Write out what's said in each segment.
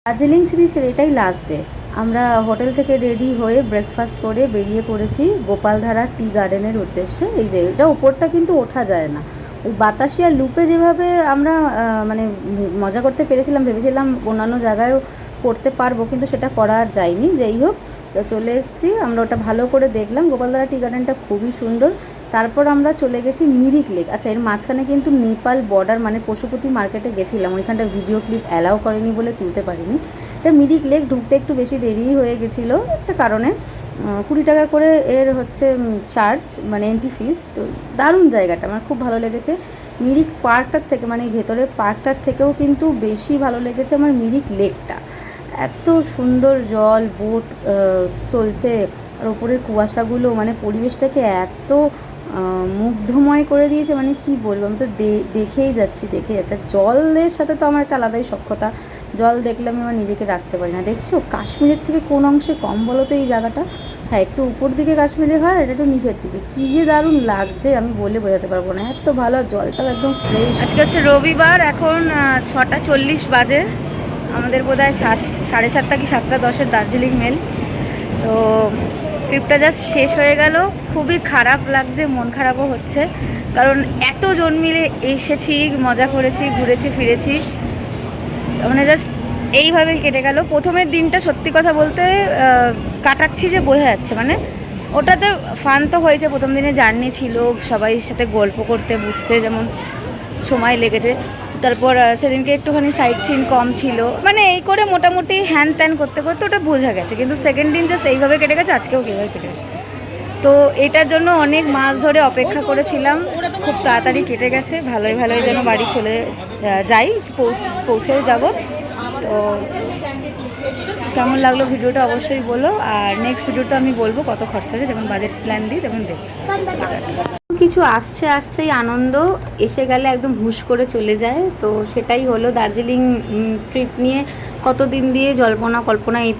দার্জিলিং সিরিজের এটাই last day. আমরা হোটেল থেকে রেডি হয়ে ব্রেকফাস্ট করে বেরিয়ে পড়েছি গোপালধারা টি গার্ডেনের উদ্দেশ্যে। এই যে এটা ওপরটা কিন্তু ওঠা যায় না, ওই বাতাসিয়া লুপে যেভাবে আমরা মানে মজা করতে পেরেছিলাম, ভেবেছিলাম অন্যান্য জায়গায়ও করতে পারবো, কিন্তু সেটা করা আর যায়নি। যেই হোক, তো চলে এসেছি আমরা, ওটা ভালো করে দেখলাম। গোপালধারা টি গার্ডেনটা খুবই সুন্দর। তারপর আমরা চলে গেছি মিরিক লেক। আচ্ছা, এর মাঝখানে কিন্তু নেপাল বর্ডার মানে পশুপতি মার্কেটে গেছিলাম, ওইখানটা ভিডিও ক্লিপ অ্যালাউ করেনি বলে তুলতে পারিনি। এটা মিরিক লেক ঢুকতে একটু বেশি দেরি হয়ে গেছিলো একটা কারণে। 20 টাকা করে এর হচ্ছে চার্জ, মানে এন্ট্রি ফিস। তো দারুণ জায়গাটা, আমার খুব ভালো লেগেছে। মিরিক পার্কটার থেকে, মানে ভেতরের পার্কটার থেকেও কিন্তু বেশি ভালো লেগেছে আমার মিরিক লেকটা। এত সুন্দর জল, বোট চলছে, আর ওপরের কুয়াশাগুলো মানে পরিবেশটাকে এত মুগ্ধময় করে দিয়েছে, মানে কি বলবো, আমি তো দেখেই যাচ্ছি। আর জলের সাথে তো আমার একটা আলাদাই সখ্যতা, জল দেখলে আমি আমার নিজেকে রাখতে পারি না। দেখছো কাশ্মীরের থেকে কোন অংশে কম বলো তো এই জায়গাটা? হ্যাঁ, একটু উপর দিকে কাশ্মীরে হয়, আর এটা একটু নিচের দিকে। কী যে দারুণ লাগছে আমি বলে বোঝাতে পারবো না, এত ভালো, জলটাও একদম ফ্রেশ। আজকে হচ্ছে রবিবার, এখন 6:40 বাজে। আমাদের বোধহয় 7:30 কি 7:10 দার্জিলিং মেল। তো ট্রিপটা জাস্ট শেষ হয়ে গেল, খুবই খারাপ লাগছে, মন খারাপও হচ্ছে, কারণ এতজন মিলে এসেছি, মজা করেছি, ঘুরেছি ফিরেছি, মানে জাস্ট এইভাবেই কেটে গেল। প্রথমের দিনটা সত্যি কথা বলতে কাটাচ্ছি যে বোঝা যাচ্ছে, মানে ওটাতে ফান তো হয়েছে, প্রথম দিনে জার্নি ছিল, সবাই সাথে গল্প করতে বুঝতে যেমন সময় লেগেছে। তারপর সেদিনকে একটুখানি সাইট সিন কম ছিল, মানে এই করে মোটামুটি হ্যান ত্যান করতে করতে ওটা বোঝা গেছে। কিন্তু সেকেন্ড দিন জাস্ট এইভাবে কেটে গেছে, আজকেও কীভাবে কেটে গেছে। তো এটার জন্য অনেক মাস ধরে অপেক্ষা করেছিলাম, খুব তাড়াতাড়ি কেটে গেছে। ভালোই যেন বাড়ি চলে যাই, পৌঁছেও যাব। তো কেমন লাগলো ভিডিওটা অবশ্যই বলো, আর নেক্সট ভিডিওটা আমি বলবো কত খরচা হয়েছে, যেমন বাজেট প্ল্যান দিই তেমন দেখি। কিছু আসছেই আনন্দ, এসে গেলে একদম হুশ করে চলে যায়। তো সেটাই হলো দার্জিলিং ট্রিপ নিয়ে কতদিন দিয়ে জল্পনা কল্পনা, এই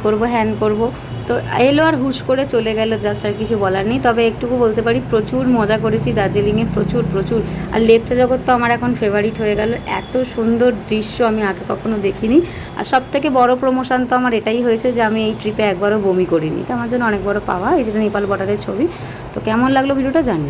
করবো হ্যান করবো, তো এলো আর হুশ করে চলে গেল, জাস্ট আর কিছু বলার নেই। তবে একটুকু বলতে পারি, প্রচুর মজা করেছি দার্জিলিংয়ে, প্রচুর। আর লেপচা জগৎ তো আমার এখন ফেভারিট হয়ে গেল, এত সুন্দর দৃশ্য আমি আগে কখনো দেখিনি। আর সবথেকে বড় প্রমোশন তো আমার এটাই হয়েছে যে আমি এই ট্রিপে একবারও বমি করিনি, এটা আমার জন্য অনেক বড় পাওয়া। এই যেটা নেপাল বর্ডারের ছবি। তো কেমন লাগলো ভিডিওটা জানি।